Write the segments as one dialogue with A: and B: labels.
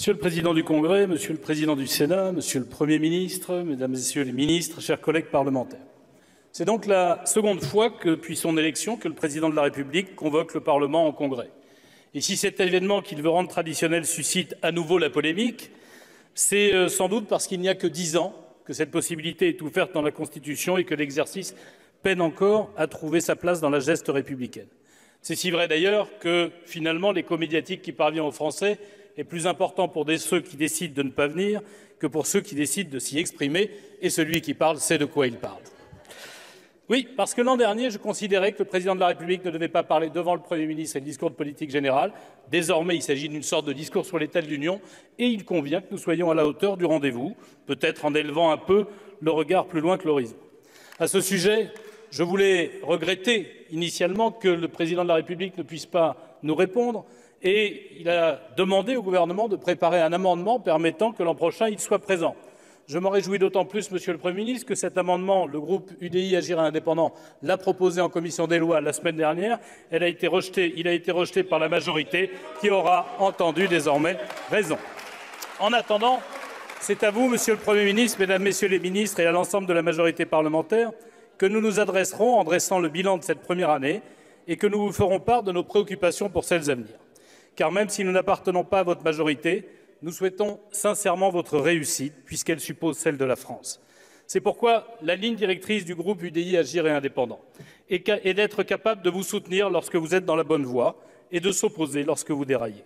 A: Monsieur le Président du Congrès, Monsieur le Président du Sénat, Monsieur le Premier ministre, Mesdames et Messieurs les ministres, chers collègues parlementaires. C'est donc la seconde fois que, depuis son élection, que le Président de la République convoque le Parlement en Congrès. Et si cet événement qu'il veut rendre traditionnel suscite à nouveau la polémique, c'est sans doute parce qu'il n'y a que 10 ans que cette possibilité est ouverte dans la Constitution et que l'exercice peine encore à trouver sa place dans la geste républicaine. C'est si vrai d'ailleurs que, finalement, l'écho médiatique qui parvient aux Français est plus important pour ceux qui décident de ne pas venir que pour ceux qui décident de s'y exprimer, et celui qui parle sait de quoi il parle. Oui, parce que l'an dernier, je considérais que le Président de la République ne devait pas parler devant le Premier ministre et le discours de politique générale. Désormais, il s'agit d'une sorte de discours sur l'état de l'Union, et il convient que nous soyons à la hauteur du rendez-vous, peut-être en élevant un peu le regard plus loin que l'horizon. À ce sujet, je voulais regretter initialement que le Président de la République ne puisse pas nous répondre, et il a demandé au gouvernement de préparer un amendement permettant que l'an prochain il soit présent. Je m'en réjouis d'autant plus, Monsieur le Premier ministre, que cet amendement, le groupe UDI Agir et Indépendants l'a proposé en commission des lois la semaine dernière. Il a été rejeté par la majorité qui aura entendu désormais raison. En attendant, c'est à vous, Monsieur le Premier ministre, Mesdames, Messieurs les ministres et à l'ensemble de la majorité parlementaire que nous nous adresserons en dressant le bilan de cette première année et que nous vous ferons part de nos préoccupations pour celles à venir. Car même si nous n'appartenons pas à votre majorité, nous souhaitons sincèrement votre réussite, puisqu'elle suppose celle de la France. C'est pourquoi la ligne directrice du groupe UDI Agir et Indépendants est d'être capable de vous soutenir lorsque vous êtes dans la bonne voie et de s'opposer lorsque vous déraillez.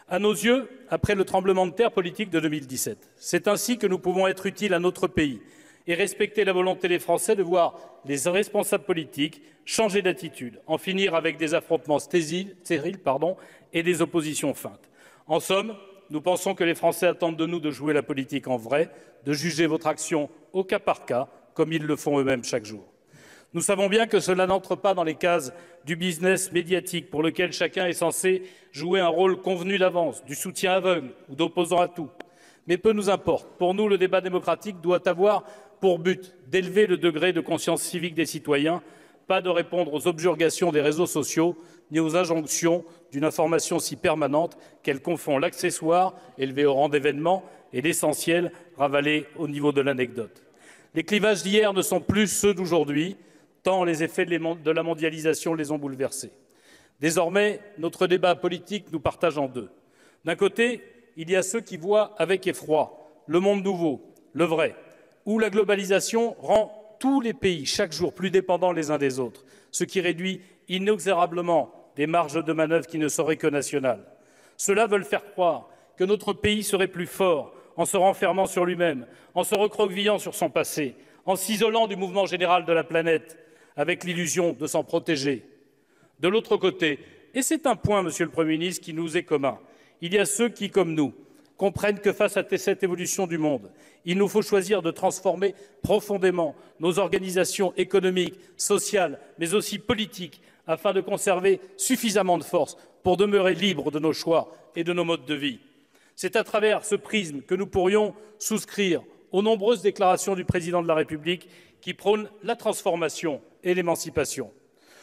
A: À nos yeux, après le tremblement de terre politique de 2017, c'est ainsi que nous pouvons être utiles à notre pays et respecter la volonté des Français de voir les responsables politiques changer d'attitude, en finir avec des affrontements stériles et des oppositions feintes. En somme, nous pensons que les Français attendent de nous de jouer la politique en vrai, de juger votre action au cas par cas, comme ils le font eux-mêmes chaque jour. Nous savons bien que cela n'entre pas dans les cases du business médiatique pour lequel chacun est censé jouer un rôle convenu d'avance, du soutien aveugle ou d'opposant à tout. Mais peu nous importe. Pour nous, le débat démocratique doit avoir pour but d'élever le degré de conscience civique des citoyens, pas de répondre aux objurgations des réseaux sociaux ni aux injonctions d'une information si permanente qu'elle confond l'accessoire, élevé au rang d'événement, et l'essentiel, ravalé au niveau de l'anecdote. Les clivages d'hier ne sont plus ceux d'aujourd'hui, tant les effets de la mondialisation les ont bouleversés. Désormais, notre débat politique nous partage en deux. D'un côté, il y a ceux qui voient avec effroi le monde nouveau, le vrai, où la globalisation rend tous les pays chaque jour plus dépendants les uns des autres, ce qui réduit inexorablement des marges de manœuvre qui ne seraient que nationales. Ceux-là veulent faire croire que notre pays serait plus fort en se renfermant sur lui-même, en se recroquevillant sur son passé, en s'isolant du mouvement général de la planète, avec l'illusion de s'en protéger. De l'autre côté, et c'est un point, Monsieur le Premier ministre, qui nous est commun, il y a ceux qui, comme nous, comprennent que face à cette évolution du monde, il nous faut choisir de transformer profondément nos organisations économiques, sociales, mais aussi politiques, afin de conserver suffisamment de force pour demeurer libres de nos choix et de nos modes de vie. C'est à travers ce prisme que nous pourrions souscrire aux nombreuses déclarations du Président de la République qui prônent la transformation et l'émancipation.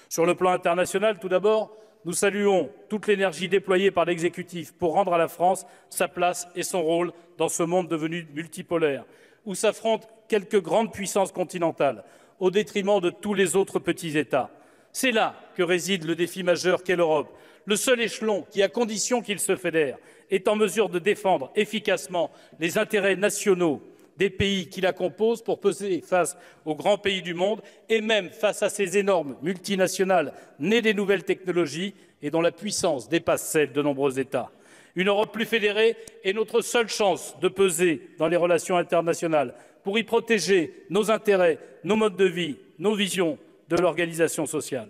A: Sur le plan international, tout d'abord, nous saluons toute l'énergie déployée par l'exécutif pour rendre à la France sa place et son rôle dans ce monde devenu multipolaire, où s'affrontent quelques grandes puissances continentales au détriment de tous les autres petits États. C'est là que réside le défi majeur qu'est l'Europe, le seul échelon qui, à condition qu'il se fédère, est en mesure de défendre efficacement les intérêts nationaux des pays qui la composent pour peser face aux grands pays du monde et même face à ces énormes multinationales nées des nouvelles technologies et dont la puissance dépasse celle de nombreux États. Une Europe plus fédérée est notre seule chance de peser dans les relations internationales pour y protéger nos intérêts, nos modes de vie, nos visions de l'organisation sociale.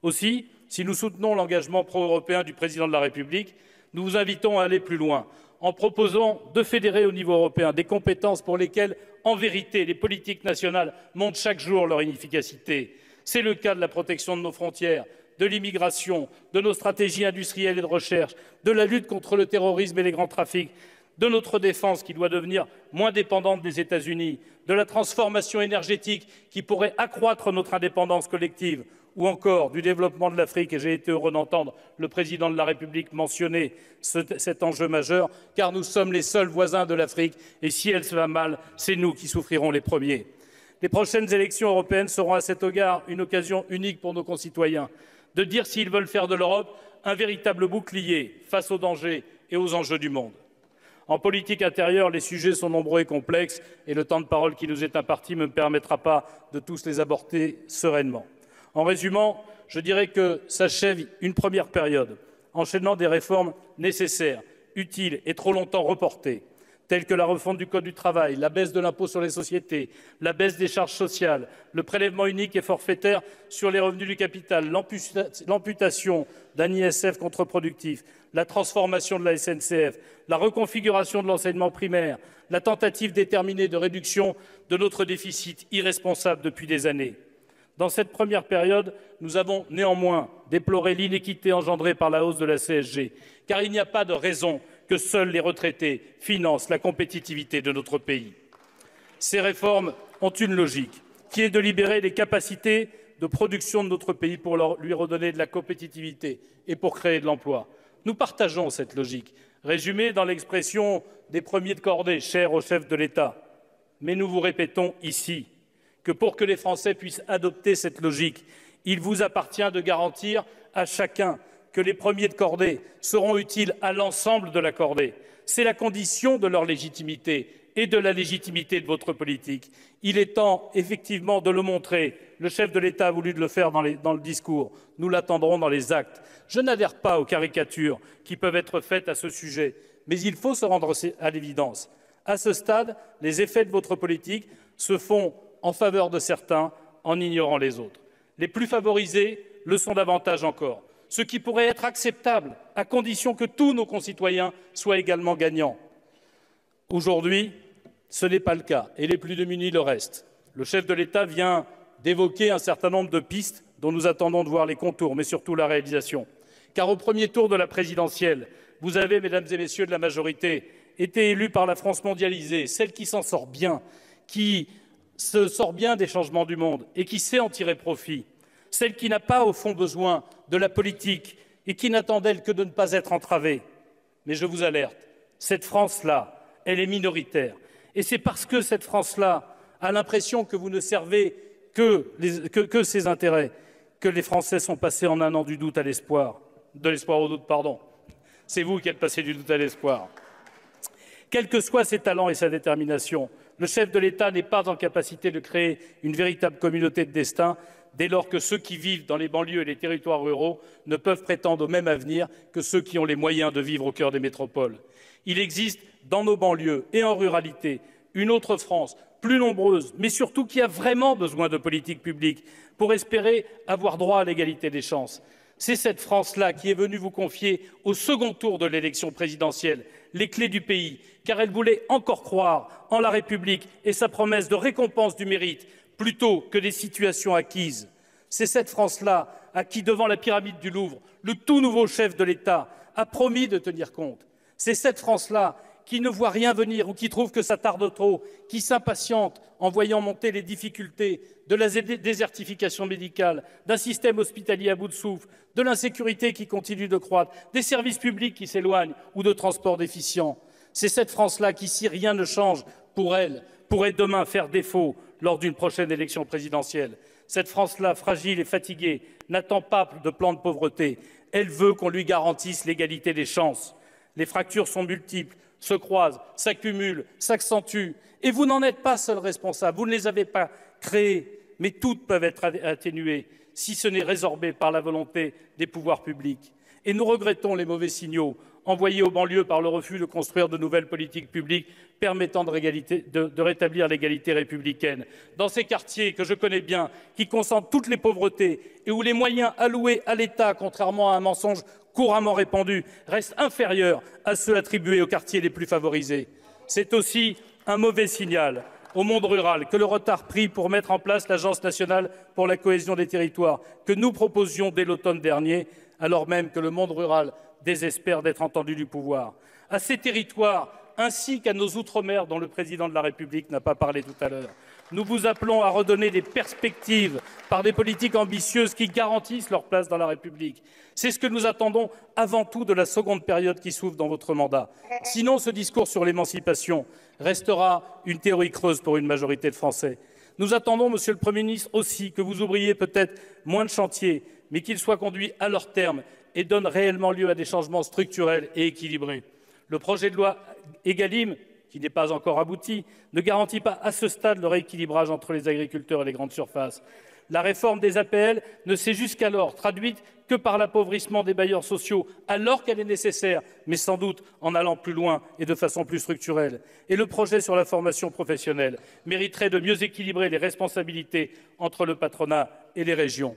A: Aussi, si nous soutenons l'engagement pro-européen du Président de la République, nous vous invitons à aller plus loin en proposant de fédérer au niveau européen des compétences pour lesquelles, en vérité, les politiques nationales montrent chaque jour leur inefficacité. C'est le cas de la protection de nos frontières, de l'immigration, de nos stratégies industrielles et de recherche, de la lutte contre le terrorisme et les grands trafics, de notre défense qui doit devenir moins dépendante des États-Unis, de la transformation énergétique qui pourrait accroître notre indépendance collective, ou encore du développement de l'Afrique, et j'ai été heureux d'entendre le président de la République mentionner cet enjeu majeur, car nous sommes les seuls voisins de l'Afrique, et si elle se va mal, c'est nous qui souffrirons les premiers. Les prochaines élections européennes seront à cet égard une occasion unique pour nos concitoyens de dire s'ils veulent faire de l'Europe un véritable bouclier face aux dangers et aux enjeux du monde. En politique intérieure, les sujets sont nombreux et complexes, et le temps de parole qui nous est imparti ne me permettra pas de tous les aborder sereinement. En résumant, je dirais que s'achève une première période, enchaînant des réformes nécessaires, utiles et trop longtemps reportées, telles que la refonte du Code du travail, la baisse de l'impôt sur les sociétés, la baisse des charges sociales, le prélèvement unique et forfaitaire sur les revenus du capital, l'amputation d'un ISF contre-productif, la transformation de la SNCF, la reconfiguration de l'enseignement primaire, la tentative déterminée de réduction de notre déficit irresponsable depuis des années. Dans cette première période, nous avons néanmoins déploré l'inéquité engendrée par la hausse de la CSG, car il n'y a pas de raison que seuls les retraités financent la compétitivité de notre pays. Ces réformes ont une logique, qui est de libérer les capacités de production de notre pays pour lui redonner de la compétitivité et pour créer de l'emploi. Nous partageons cette logique, résumée dans l'expression des premiers de cordée, chère au chef de l'État. Mais nous vous répétons ici que pour que les Français puissent adopter cette logique, il vous appartient de garantir à chacun que les premiers de cordée seront utiles à l'ensemble de la cordée. C'est la condition de leur légitimité et de la légitimité de votre politique. Il est temps, effectivement, de le montrer. Le chef de l'État a voulu le faire dans le discours. Nous l'attendrons dans les actes. Je n'adhère pas aux caricatures qui peuvent être faites à ce sujet, mais il faut se rendre à l'évidence. À ce stade, les effets de votre politique se font en faveur de certains, en ignorant les autres. Les plus favorisés le sont davantage encore, ce qui pourrait être acceptable, à condition que tous nos concitoyens soient également gagnants. Aujourd'hui, ce n'est pas le cas, et les plus démunis le restent. Le chef de l'État vient d'évoquer un certain nombre de pistes dont nous attendons de voir les contours, mais surtout la réalisation. Car au premier tour de la présidentielle, vous avez, mesdames et messieurs de la majorité, été élus par la France mondialisée, celle qui s'en sort bien, qui se sort bien des changements du monde et qui sait en tirer profit, celle qui n'a pas au fond besoin de la politique et qui n'attend d'elle que de ne pas être entravée. Mais je vous alerte, cette France-là, elle est minoritaire. Et c'est parce que cette France-là a l'impression que vous ne servez que ses intérêts que les Français sont passés en un an du doute à l'espoir. De l'espoir au doute, pardon. C'est vous qui êtes passé du doute à l'espoir. Quels que soient ses talents et sa détermination, le chef de l'État n'est pas en capacité de créer une véritable communauté de destin dès lors que ceux qui vivent dans les banlieues et les territoires ruraux ne peuvent prétendre au même avenir que ceux qui ont les moyens de vivre au cœur des métropoles. Il existe dans nos banlieues et en ruralité une autre France, plus nombreuse, mais surtout qui a vraiment besoin de politiques publiques pour espérer avoir droit à l'égalité des chances. C'est cette France-là qui est venue vous confier au second tour de l'élection présidentielle les clés du pays, car elle voulait encore croire en la République et sa promesse de récompense du mérite plutôt que des situations acquises. C'est cette France-là à qui, devant la pyramide du Louvre, le tout nouveau chef de l'État a promis de tenir compte. C'est cette France-là qui ne voit rien venir ou qui trouve que ça tarde trop, qui s'impatiente en voyant monter les difficultés de la désertification médicale, d'un système hospitalier à bout de souffle, de l'insécurité qui continue de croître, des services publics qui s'éloignent ou de transports déficients. C'est cette France-là qui, si rien ne change pour elle, pourrait demain faire défaut lors d'une prochaine élection présidentielle. Cette France-là, fragile et fatiguée, n'attend pas de plan de pauvreté. Elle veut qu'on lui garantisse l'égalité des chances. Les fractures sont multiples, se croisent, s'accumulent, s'accentuent. Et vous n'en êtes pas seul responsable, vous ne les avez pas créées, mais toutes peuvent être atténuées si ce n'est résorbé par la volonté des pouvoirs publics. Et nous regrettons les mauvais signaux envoyés aux banlieues par le refus de construire de nouvelles politiques publiques permettant de rétablir l'égalité républicaine. Dans ces quartiers que je connais bien, qui concentrent toutes les pauvretés et où les moyens alloués à l'État, contrairement à un mensonge couramment répandu, restent inférieurs à ceux attribués aux quartiers les plus favorisés. C'est aussi un mauvais signal au monde rural que le retard pris pour mettre en place l'Agence nationale pour la cohésion des territoires que nous proposions dès l'automne dernier, alors même que le monde rural désespère d'être entendu du pouvoir. À ces territoires ainsi qu'à nos outre-mer dont le président de la République n'a pas parlé tout à l'heure. Nous vous appelons à redonner des perspectives par des politiques ambitieuses qui garantissent leur place dans la République. C'est ce que nous attendons avant tout de la seconde période qui s'ouvre dans votre mandat. Sinon, ce discours sur l'émancipation restera une théorie creuse pour une majorité de Français. Nous attendons, Monsieur le Premier ministre, aussi que vous ouvriez peut-être moins de chantiers, mais qu'ils soient conduits à leur terme et donnent réellement lieu à des changements structurels et équilibrés. Le projet de loi Egalim, qui n'est pas encore abouti, ne garantit pas à ce stade le rééquilibrage entre les agriculteurs et les grandes surfaces. La réforme des APL ne s'est jusqu'alors traduite que par l'appauvrissement des bailleurs sociaux, alors qu'elle est nécessaire, mais sans doute en allant plus loin et de façon plus structurelle. Et le projet sur la formation professionnelle mériterait de mieux équilibrer les responsabilités entre le patronat et les régions.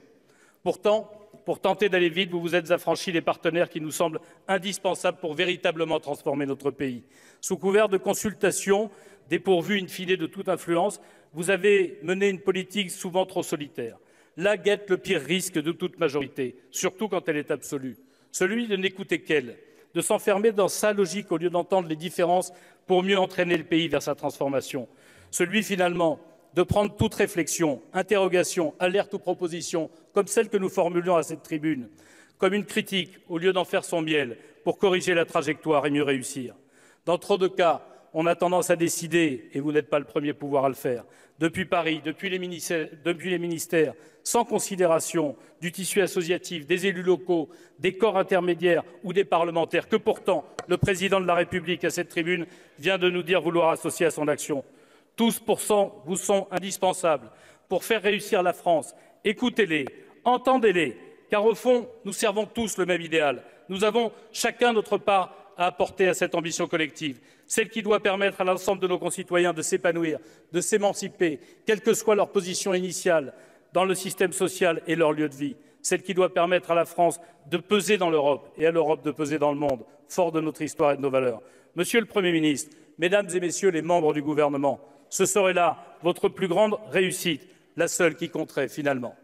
A: Pourtant, pour tenter d'aller vite, vous vous êtes affranchis des partenaires qui nous semblent indispensables pour véritablement transformer notre pays. Sous couvert de consultation, dépourvue in fine de toute influence, vous avez mené une politique souvent trop solitaire. Là guette le pire risque de toute majorité, surtout quand elle est absolue, celui de n'écouter qu'elle, de s'enfermer dans sa logique au lieu d'entendre les différences pour mieux entraîner le pays vers sa transformation, celui finalement de prendre toute réflexion, interrogation, alerte ou proposition, comme celle que nous formulions à cette tribune, comme une critique au lieu d'en faire son miel pour corriger la trajectoire et mieux réussir. Dans trop de cas, on a tendance à décider, et vous n'êtes pas le premier pouvoir à le faire, depuis Paris, depuis les ministères, sans considération du tissu associatif, des élus locaux, des corps intermédiaires ou des parlementaires, que pourtant le président de la République, à cette tribune, vient de nous dire vouloir associer à son action. Tous vous sont indispensables pour faire réussir la France. Écoutez-les, entendez-les, car au fond, nous servons tous le même idéal. Nous avons chacun notre part à apporter à cette ambition collective, celle qui doit permettre à l'ensemble de nos concitoyens de s'épanouir, de s'émanciper, quelle que soit leur position initiale dans le système social et leur lieu de vie, celle qui doit permettre à la France de peser dans l'Europe et à l'Europe de peser dans le monde, fort de notre histoire et de nos valeurs. Monsieur le Premier ministre, Mesdames et Messieurs les membres du gouvernement, ce serait là votre plus grande réussite, la seule qui compterait finalement.